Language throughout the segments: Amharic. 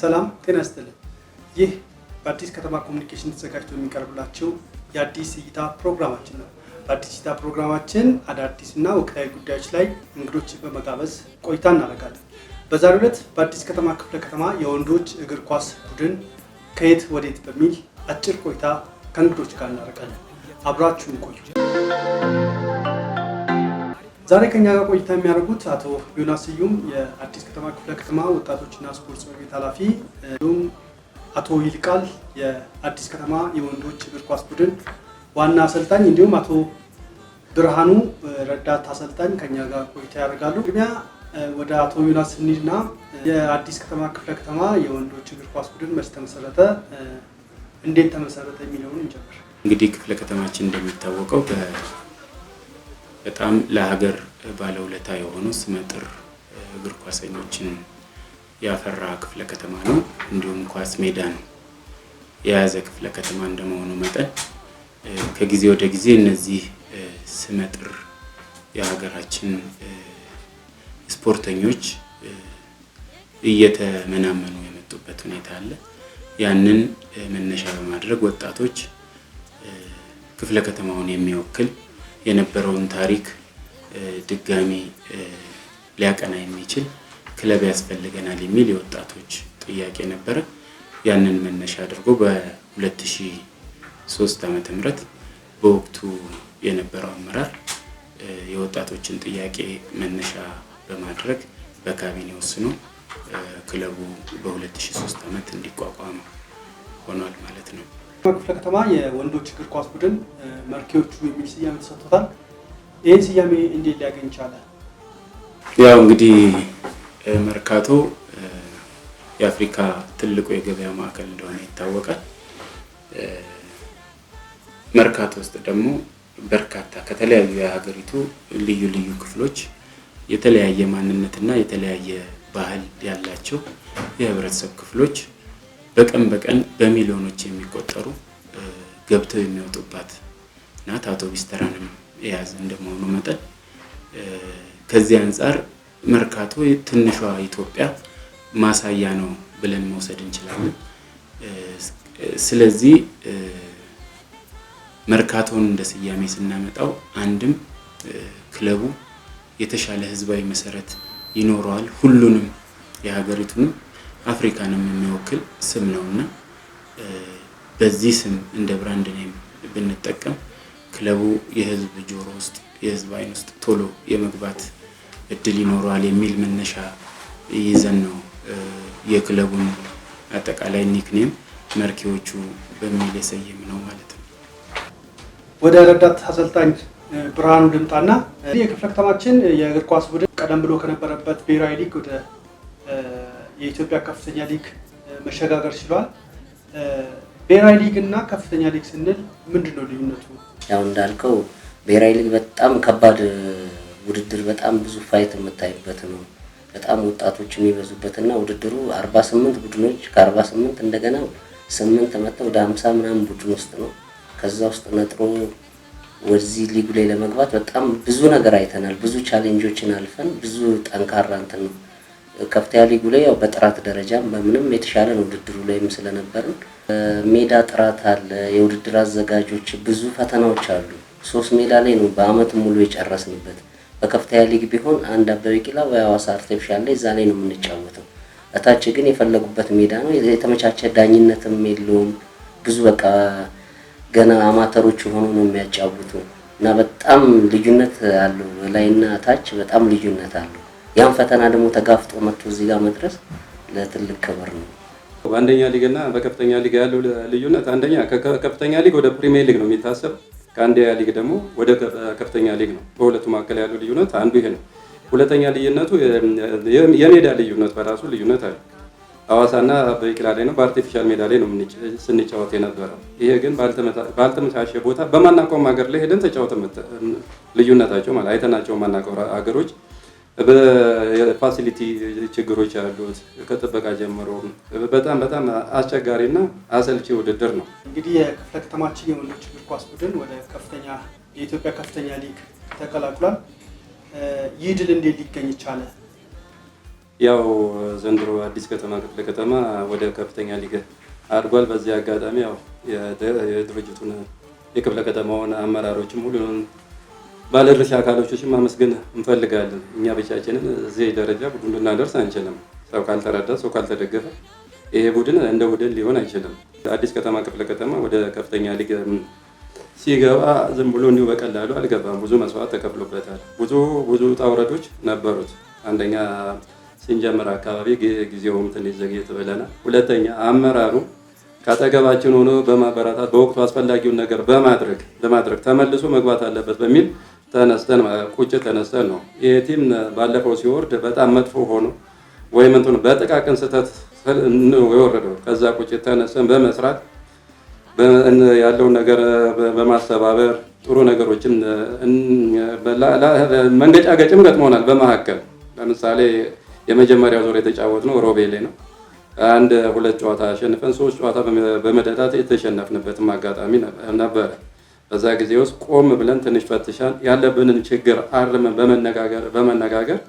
ሰላም ጤና ይስጥልኝ። ይህ በአዲስ ከተማ ኮሙኒኬሽን ተዘጋጅቶ የሚቀርብላችሁ የአዲስ እይታ ፕሮግራማችን ነው። በአዲስ እይታ ፕሮግራማችን አዳዲስና ወቅታዊ ጉዳዮች ላይ እንግዶችን በመጋበዝ ቆይታ እናደርጋለን። በዛሬው ዕለት በአዲስ ከተማ ክፍለ ከተማ የወንዶች እግር ኳስ ቡድን ከየት ወዴት በሚል አጭር ቆይታ ከእንግዶች ጋር እናደርጋለን። አብራችሁን ቆዩ። ዛሬ ከኛ ጋር ቆይታ የሚያደርጉት አቶ ዮናስ ስዩም የአዲስ ከተማ ክፍለ ከተማ ወጣቶችና ስፖርት ጽሕፈት ቤት ኃላፊ፣ እንዲሁም አቶ ይልቃል የአዲስ ከተማ የወንዶች እግር ኳስ ቡድን ዋና አሰልጣኝ፣ እንዲሁም አቶ ብርሃኑ ረዳት አሰልጣኝ ከኛ ጋር ቆይታ ያደርጋሉ። ቅድሚያ ወደ አቶ ዮናስ እንሂድና የአዲስ ከተማ ክፍለ ከተማ የወንዶች እግር ኳስ ቡድን መች ተመሰረተ፣ እንዴት ተመሰረተ የሚለውን እንጀምር። እንግዲህ ክፍለ ከተማችን እንደሚታወቀው በጣም ለሀገር ባለውለታ የሆኑ ስመጥር እግር ኳሰኞችን ያፈራ ክፍለ ከተማ ነው። እንዲሁም ኳስ ሜዳን የያዘ ክፍለ ከተማ እንደመሆኑ መጠን ከጊዜ ወደ ጊዜ እነዚህ ስመጥር የሀገራችን ስፖርተኞች እየተመናመኑ የመጡበት ሁኔታ አለ። ያንን መነሻ በማድረግ ወጣቶች ክፍለ ከተማውን የሚወክል የነበረውን ታሪክ ድጋሚ ሊያቀና የሚችል ክለብ ያስፈልገናል የሚል የወጣቶች ጥያቄ ነበረ። ያንን መነሻ አድርጎ በ2003 ዓ.ም በወቅቱ የነበረው አመራር የወጣቶችን ጥያቄ መነሻ በማድረግ በካቢኔ ወስኖ ክለቡ በ2003 ዓመት እንዲቋቋም ሆኗል ማለት ነው። ክፍለ ከተማ የወንዶች እግር ኳስ ቡድን መርኬዎቹ የሚል ስያሜ ተሰጥቶታል። ይህን ስያሜ እንዴት ሊያገኝ ቻለ? ያው እንግዲህ መርካቶ የአፍሪካ ትልቁ የገበያ ማዕከል እንደሆነ ይታወቃል። መርካቶ ውስጥ ደግሞ በርካታ ከተለያዩ የሀገሪቱ ልዩ ልዩ ክፍሎች የተለያየ ማንነትና የተለያየ ባህል ያላቸው የህብረተሰብ ክፍሎች በቀን በቀን በሚሊዮኖች የሚቆጠሩ ገብተው የሚወጡባት ናት። አውቶቡስ ተራንም የያዘ እንደመሆኑ መጠን ከዚህ አንጻር መርካቶ ትንሿ ኢትዮጵያ ማሳያ ነው ብለን መውሰድ እንችላለን። ስለዚህ መርካቶን እንደ ስያሜ ስናመጣው አንድም ክለቡ የተሻለ ህዝባዊ መሰረት ይኖረዋል፣ ሁሉንም የሀገሪቱንም አፍሪካንም የሚወክል ስም ነውና በዚህ ስም እንደ ብራንድ ኔም ብንጠቀም ክለቡ የህዝብ ጆሮ ውስጥ የህዝብ አይን ውስጥ ቶሎ የመግባት እድል ይኖረዋል የሚል መነሻ ይዘን ነው የክለቡን አጠቃላይ ኒክኔም መርኬዎቹ በሚል የሰየም ነው ማለት ነው። ወደ ረዳት አሰልጣኝ ብርሃኑ ልምጣና የክፍለ ከተማችን የእግር ኳስ ቡድን ቀደም ብሎ ከነበረበት ብሔራዊ ሊግ ወደ የኢትዮጵያ ከፍተኛ ሊግ መሸጋገር ችሏል። ብሔራዊ ሊግ እና ከፍተኛ ሊግ ስንል ምንድነው ልዩነቱ? ያው እንዳልከው ብሔራዊ ሊግ በጣም ከባድ ውድድር፣ በጣም ብዙ ፋይት የምታይበት ነው። በጣም ወጣቶች የሚበዙበትና ውድድሩ 48 ቡድኖች ከ48 እንደገና 8 መጥተው ወደ 50 ምናምን ቡድን ውስጥ ነው። ከዛ ውስጥ ነጥሮ ወደዚህ ሊጉ ላይ ለመግባት በጣም ብዙ ነገር አይተናል። ብዙ ቻሌንጆችን አልፈን ብዙ ጠንካራ እንትን ነው። ከፍተኛ ሊጉ ላይ ያው በጥራት ደረጃም በምንም የተሻለ ነው። ውድድሩ ላይም ስለነበርን ሜዳ ጥራት አለ፣ የውድድር አዘጋጆች ብዙ ፈተናዎች አሉ። 3 ሜዳ ላይ ነው በአመት ሙሉ የጨረስንበት። በከፍተኛ ሊግ ቢሆን አንድ አበበ ቢቂላ ወይ ሐዋሳ አርቲፊሻል ላይ እዛ ላይ ነው የምንጫወተው። እታች ግን የፈለጉበት ሜዳ ነው። የተመቻቸ ዳኝነትም የለውም። ብዙ በቃ ገና አማተሮች ሆኖ ነው የሚያጫውቱ እና በጣም ልዩነት አለው። ላይና ታች በጣም ልዩነት አለው። ያን ፈተና ደግሞ ተጋፍጦ መጥቶ እዚህ ጋር መድረስ ለትልቅ ክብር ነው። በአንደኛ ሊግ እና በከፍተኛ ሊግ ያለው ልዩነት አንደኛ ከከፍተኛ ሊግ ወደ ፕሪሚየር ሊግ ነው የሚታሰብ፣ ከአንደኛ ሊግ ደግሞ ወደ ከፍተኛ ሊግ ነው። በሁለቱ መካከል ያለው ልዩነት አንዱ ይሄ ነው። ሁለተኛ ልዩነቱ የሜዳ ልዩነት በራሱ ልዩነት አለ። ሐዋሳና በቢቂላ ላይ ነው በአርቲፊሻል ሜዳ ላይ ነው ስንጫወት የነበረው። ይሄ ግን ባልተመቻቸ ቦታ በማናውቀውም ሀገር ላይ ሄደን ተጫወተን ልዩነታቸው ማለት አይተናቸው ማናውቀው ሀገሮች በፋሲሊቲ ችግሮች ያሉት ከጥበቃ ጀምሮ በጣም አስቸጋሪና አሰልቺ ውድድር ነው። እንግዲህ የክፍለ ከተማችን የወንዶች እግር ኳስ ቡድን ወደ ከፍተኛ የኢትዮጵያ ከፍተኛ ሊግ ተቀላቅሏል። ይህ ድል እንዴት ሊገኝ ይቻላል? ያው ዘንድሮ አዲስ ከተማ ክፍለ ከተማ ወደ ከፍተኛ ሊግ አድጓል። በዚህ አጋጣሚ ያው የድርጅቱን የክፍለ ከተማውን አመራሮችም ሁሉንም ባለድርሻ አካሎችም ማመስገን እንፈልጋለን። እኛ ብቻችንን እዚህ ደረጃ ቡድን ልናደርስ አንችልም። ሰው ካልተረዳ፣ ሰው ካልተደገፈ ይሄ ቡድን እንደ ቡድን ሊሆን አይችልም። አዲስ ከተማ ክፍለ ከተማ ወደ ከፍተኛ ሊግ ሲገባ ዝም ብሎ እንዲሁ በቀላሉ አልገባም። ብዙ መስዋዕት ተከፍሎበታል። ብዙ ውጣ ውረዶች ነበሩት። አንደኛ ስንጀምር አካባቢ ጊዜውም ትንሽ ዘግየት ብለናል። ሁለተኛ አመራሩ ካጠገባችን ሆኖ በማበረታት በወቅቱ አስፈላጊውን ነገር በማድረግ ተመልሶ መግባት አለበት በሚል ተነስተን ነው። ይሄ ቲም ባለፈው ሲወርድ በጣም መጥፎ ሆኖ ወይም እንትኑ በጥቃቅን ስህተት ነው የወረደው። ከዛ ቁጭት ተነስተን በመስራት ያለውን ነገር በማስተባበር ጥሩ ነገሮችን መንገጫገጭም ገጥሞናል። በመካከል ለምሳሌ የመጀመሪያው ዙር የተጫወትነው ሮቤሌ ነው። 1-2 ጨዋታ አሸንፈን 3 ጨዋታ በመደዳት የተሸነፍንበትም አጋጣሚ ነበረ። በዛ ጊዜ ውስጥ ቆም ብለን ትንሽ ፈትሻን ያለብንን ችግር አርመን በመነጋገር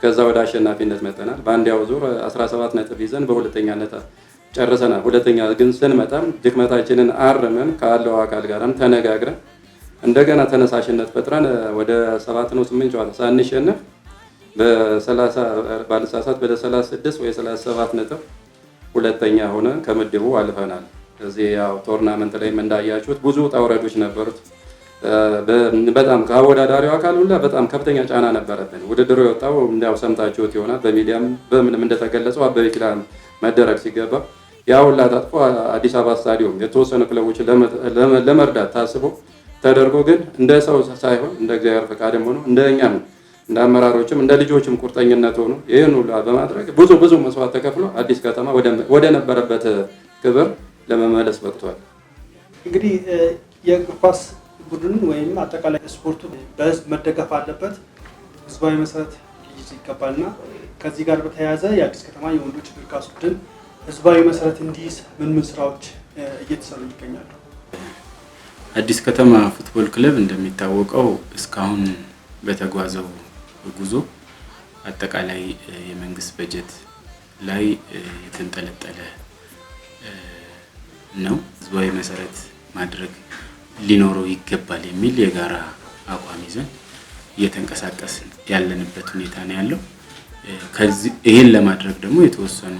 ከዛ ወደ አሸናፊነት መጥተናል። በአንዲያው ዙር 17 ነጥብ ይዘን በሁለተኛነት ጨርሰናል። ሁለተኛ ግን ስንመጣም ድክመታችንን አርመን ካለው አካል ጋርም ተነጋግረን እንደገና ተነሳሽነት ፈጥረን ወደ 7-8 ጨዋታ ሳንሸነፍ ባለሳሳት ወደ 36 ወይ 37 ነጥብ ሁለተኛ ሆነን ከምድቡ አልፈናል። እዚህ ያው ቶርናመንት ላይም እንዳያችሁት ብዙ ውጣ ውረዶች ነበሩት። በጣም ከአወዳዳሪው አካል ሁላ በጣም ከፍተኛ ጫና ነበረብን። ውድድሩ የወጣው እንዳው ሰምታችሁት ይሆናል። በሚዲያም በምንም እንደተገለጸው አበበ ቢቂላ መደረግ ሲገባ ያ ሁላ ታጥፎ አዲስ አበባ ስታዲየም የተወሰኑ ክለቦች ለመርዳት ታስቦ ተደርጎ ግን እንደ ሰው ሳይሆን እንደ እግዚአብሔር ፈቃድም ሆኖ እንደኛም እንደ አመራሮችም እንደ ልጆችም ቁርጠኝነት ሆኖ ይህን ሁሉ በማድረግ ብዙ መስዋዕት ተከፍሎ አዲስ ከተማ ወደ ነበረበት ክብር ለመመለስ በቅቷል። እንግዲህ የእግር ኳስ ቡድን ወይም አጠቃላይ ስፖርቱ በህዝብ መደገፍ አለበት፣ ህዝባዊ መሰረት ሊይዝ ይገባልና ከዚህ ጋር በተያያዘ የአዲስ ከተማ የወንዶች እግር ኳስ ቡድን ህዝባዊ መሰረት እንዲይዝ ምን ስራዎች እየተሰሩ ይገኛሉ? አዲስ ከተማ ፉትቦል ክለብ እንደሚታወቀው እስካሁን በተጓዘው ጉዞ አጠቃላይ የመንግስት በጀት ላይ የተንጠለጠለ ነው። ህዝባዊ መሰረት ማድረግ ሊኖረው ይገባል የሚል የጋራ አቋም ይዘን እየተንቀሳቀስን ያለንበት ሁኔታ ነው ያለው። ይህን ለማድረግ ደግሞ የተወሰኑ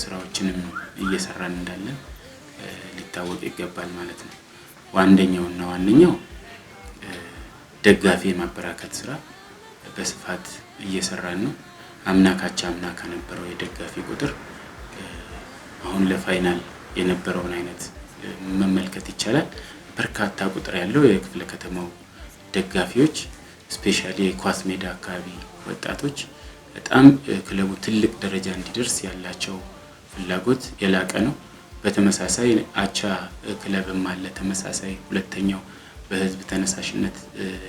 ስራዎችንም እየሰራን እንዳለን ሊታወቅ ይገባል ማለት ነው። ዋነኛው ደጋፊ የማበራከት ስራ በስፋት እየሰራን ነው። አምና ከነበረው የደጋፊ ቁጥር አሁን ለፋይናል የነበረውን አይነት መመልከት ይቻላል። በርካታ ቁጥር ያለው የክፍለ ከተማው ደጋፊዎች ስፔሻሊ የኳስ ሜዳ አካባቢ ወጣቶች በጣም ክለቡ ትልቅ ደረጃ እንዲደርስ ያላቸው ፍላጎት የላቀ ነው። በተመሳሳይ አቻ ክለብም አለ ተመሳሳይ ሁለተኛው በህዝብ ተነሳሽነት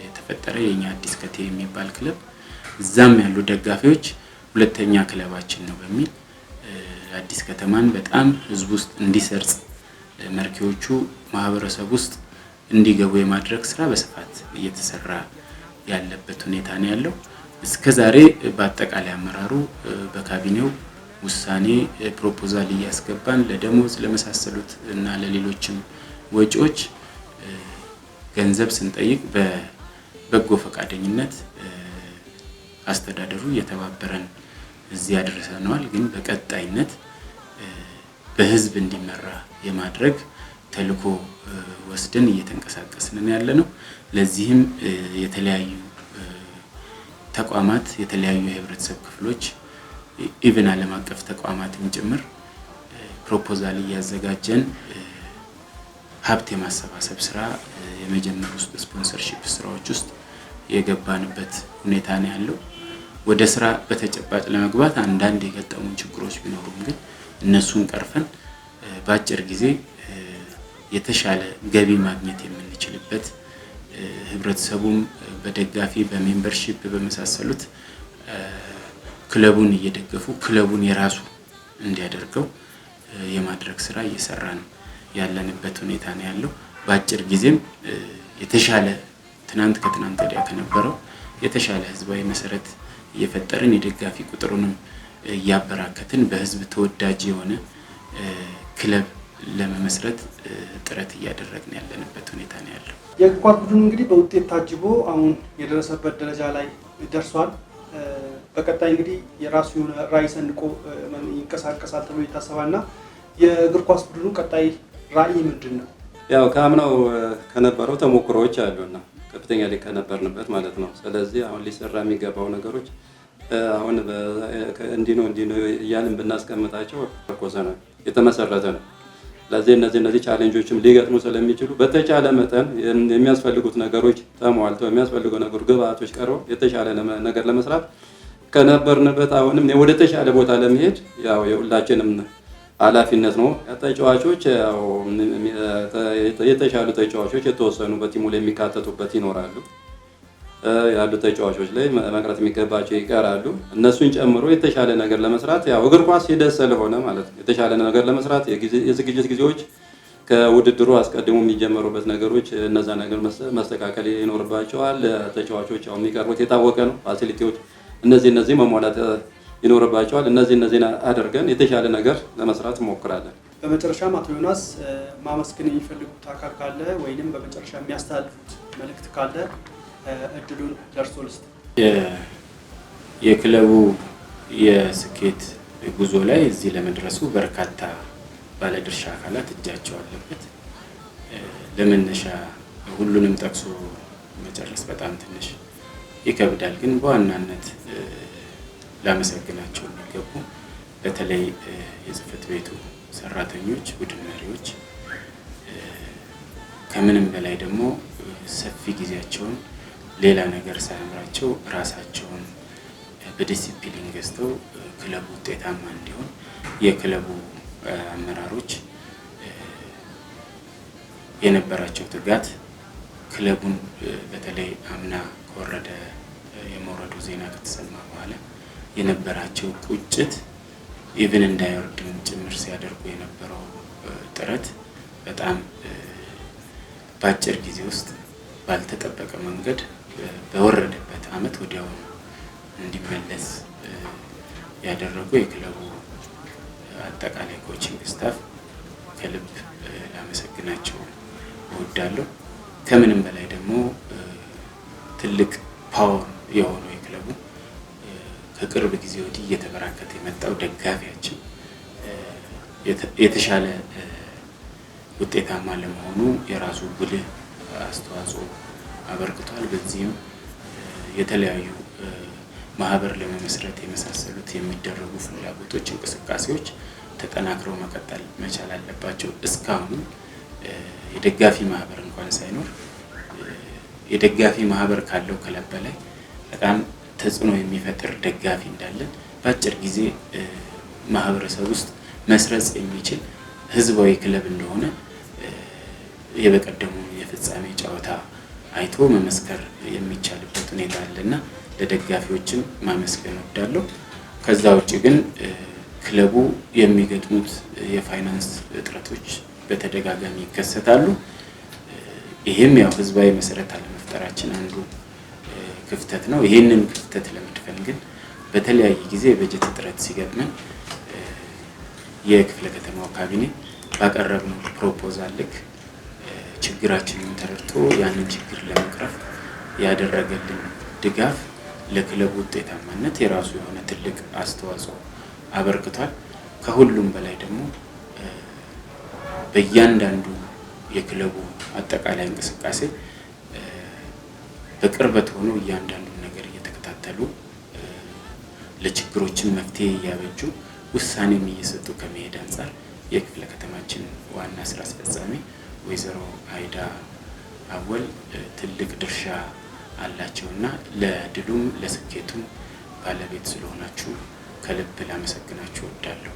የተፈጠረ የኛ አዲስ ከተማ የሚባል ክለብ እዛም ያሉ ደጋፊዎች ሁለተኛ ክለባችን ነው በሚል አዲስ ከተማን በጣም ህዝብ ውስጥ እንዲሰርጽ መርኪዎቹ ማህበረሰብ ውስጥ እንዲገቡ የማድረግ ስራ በስፋት እየተሰራ ያለበት ሁኔታ ነው ያለው። እስከዛሬ በአጠቃላይ አመራሩ በካቢኔው ውሳኔ ፕሮፖዛል እያስገባን ለደሞዝ ለመሳሰሉት እና ለሌሎችም ወጪዎች ገንዘብ ስንጠይቅ በበጎ ፈቃደኝነት አስተዳደሩ እየተባበረን እዚህ ያደረሰናል። ግን በቀጣይነት በህዝብ እንዲመራ የማድረግ ተልዕኮ ወስደን እየተንቀሳቀስን ያለነው። ለዚህም የተለያዩ ተቋማት የተለያዩ የህብረተሰብ ክፍሎች ኢቭን ዓለም አቀፍ ተቋማትን ጭምር ፕሮፖዛል እያዘጋጀን ሀብት የማሰባሰብ ስራ የመጀመር ውስጥ ስፖንሰርሺፕ ስራዎች ውስጥ የገባንበት ሁኔታ ነው ያለው። ወደ ስራ በተጨባጭ ለመግባት አንዳንድ የገጠሙ ችግሮች ቢኖሩም ግን እነሱን ቀርፈን በአጭር ጊዜ የተሻለ ገቢ ማግኘት የምንችልበት ህብረተሰቡም በደጋፊ በሜምበርሺፕ በመሳሰሉት ክለቡን እየደገፉ ክለቡን የራሱ እንዲያደርገው የማድረግ ስራ እየሰራን ያለንበት ሁኔታ ነው ያለው። በአጭር ጊዜም የተሻለ ከትናንት ወዲያ ከነበረው የተሻለ ህዝባዊ መሰረት እየፈጠርን የደጋፊ ቁጥሩንም እያበራከትን በህዝብ ተወዳጅ የሆነ ክለብ ለመመስረት ጥረት እያደረግን ያለንበት ሁኔታ ነው ያለው። የእግር ኳስ ቡድኑ እንግዲህ በውጤት ታጅቦ አሁን የደረሰበት ደረጃ ላይ ደርሷል። በቀጣይ እንግዲህ የራሱ የሆነ ራዕይ ሰንቆ ይንቀሳቀሳል ተብሎ ይታሰባልና የእግር ኳስ ቡድኑ ቀጣይ ራዕይ ምንድን ነው? ያው ከአምናው ከነበረው ተሞክሮዎች አሉና ከፍተኛ ሊግ ከነበርንበት ማለት ነው። ስለዚህ አሁን ሊሰራ የሚገባው ነገሮች አሁን እንዲህ ነው እያልን ብናስቀምጣቸው ኮዘ ነው የተመሰረተ ነው። ስለዚህ እነዚህ ቻሌንጆችም ሊገጥሙ ስለሚችሉ በተቻለ መጠን የሚያስፈልጉት ነገሮች ተሟልተው የሚያስፈልጉ ግብአቶች ቀርበው የተሻለ ነገር ለመስራት ከነበርንበት አሁንም ወደ ተሻለ ቦታ ለመሄድ ያው የሁላችንም ኃላፊነት ነው። ተጫዋቾች ያው የተሻሉ ተጫዋቾች የተወሰኑ በቲሙ ላይ የሚካተቱበት ይኖራሉ። ያሉ ተጫዋቾች ላይ መቅረት የሚገባቸው ይቀራሉ። እነሱን ጨምሮ የተሻለ ነገር ለመስራት ያው እግር ኳስ ሂደት ስለሆነ ማለት ነው የተሻለ ነገር ለመስራት የዝግጅት ጊዜዎች ከውድድሩ አስቀድሞ የሚጀመሩበት ነገሮች እነዛ ነገር መስተካከል ይኖርባቸዋል። ተጫዋቾች ያው የሚቀርቡት የታወቀ ነው። ፋሲሊቲዎች እነዚህ መሟላት ይኖርባቸዋል። እነዚህን አድርገን የተሻለ ነገር ለመስራት እንሞክራለን። በመጨረሻም አቶ ዮናስ ማመስገን የሚፈልጉት አካል ካለ ወይንም በመጨረሻ የሚያስተላልፉት መልእክት ካለ እድሉን ደርሶ ልስጥ። የክለቡ የስኬት ጉዞ ላይ እዚህ ለመድረሱ በርካታ ባለድርሻ አካላት እጃቸው አለበት። ለመነሻ ሁሉንም ጠቅሶ መጨረስ በጣም ትንሽ ይከብዳል። ግን በዋናነት ላመሰግናቸው የሚገቡ በተለይ የጽህፈት ቤቱ ሰራተኞች፣ ቡድን መሪዎች ከምንም በላይ ደግሞ ሰፊ ጊዜያቸውን ሌላ ነገር ሳያምራቸው ራሳቸውን በዲሲፕሊን ገዝተው ክለቡ ውጤታማ እንዲሆን የክለቡ አመራሮች የነበራቸው ትጋት ክለቡን በተለይ አምና ከወረደ የመውረዱ ዜና ከተሰማ በኋላ የነበራቸው ቁጭት ኢቭን እንዳይወርድም ጭምር ሲያደርጉ የነበረው ጥረት በጣም በአጭር ጊዜ ውስጥ ባልተጠበቀ መንገድ በወረደበት ዓመት ወዲያው እንዲመለስ ያደረጉ የክለቡ አጠቃላይ ኮቺንግ ስታፍ ከልብ ላመሰግናቸው እወዳለሁ። ከምንም በላይ ደግሞ ትልቅ ፓወር የሆነው የክለቡ ከቅርብ ጊዜ ወዲህ እየተበራከተ የመጣው ደጋፊያችን የተሻለ ውጤታማ ለመሆኑ የራሱ ጉልህ አስተዋጽኦ አበርክቷል። በዚህም የተለያዩ ማህበር ለመመስረት የመሳሰሉት የሚደረጉ ፍላጎቶች፣ እንቅስቃሴዎች ተጠናክረው መቀጠል መቻል አለባቸው። እስካሁን የደጋፊ ማህበር እንኳን ሳይኖር የደጋፊ ማህበር ካለው ክለብ በላይ በጣም ተጽዕኖ የሚፈጥር ደጋፊ እንዳለን በአጭር ጊዜ ማህበረሰብ ውስጥ መስረጽ የሚችል ህዝባዊ ክለብ እንደሆነ የበቀደሙ የፍጻሜ ጨዋታ አይቶ መመስከር የሚቻልበት ሁኔታ አለና ለደጋፊዎችም ማመስገን እወዳለሁ። ከዛ ውጭ ግን ክለቡ የሚገጥሙት የፋይናንስ እጥረቶች በተደጋጋሚ ይከሰታሉ። ይህም ያው ህዝባዊ መሰረት አለመፍጠራችን አንዱ ክፍተት ነው። ይህንን ክፍተት ለመድፈን ግን በተለያየ ጊዜ የበጀት እጥረት ሲገጥመን የክፍለ ከተማው ካቢኔ ባቀረብነው ፕሮፖዛል ልክ ችግራችንን ተረድቶ ያንን ችግር ለመቅረፍ ያደረገልን ድጋፍ ለክለቡ ውጤታማነት የራሱ የሆነ ትልቅ አስተዋጽኦ አበርክቷል። ከሁሉም በላይ ደግሞ በእያንዳንዱ የክለቡ አጠቃላይ እንቅስቃሴ በቅርበት ሆኖ እያንዳንዱን ነገር እየተከታተሉ ለችግሮችን መፍትሄ እያበጁ ውሳኔም እየሰጡ ከመሄድ አንጻር የክፍለ ከተማችን ዋና ስራ አስፈጻሚ ወይዘሮ አይዳ አወል ትልቅ ድርሻ አላቸውና ለድሉም ለስኬቱም ባለቤት ስለሆናችሁ ከልብ ላመሰግናችሁ እወዳለሁ።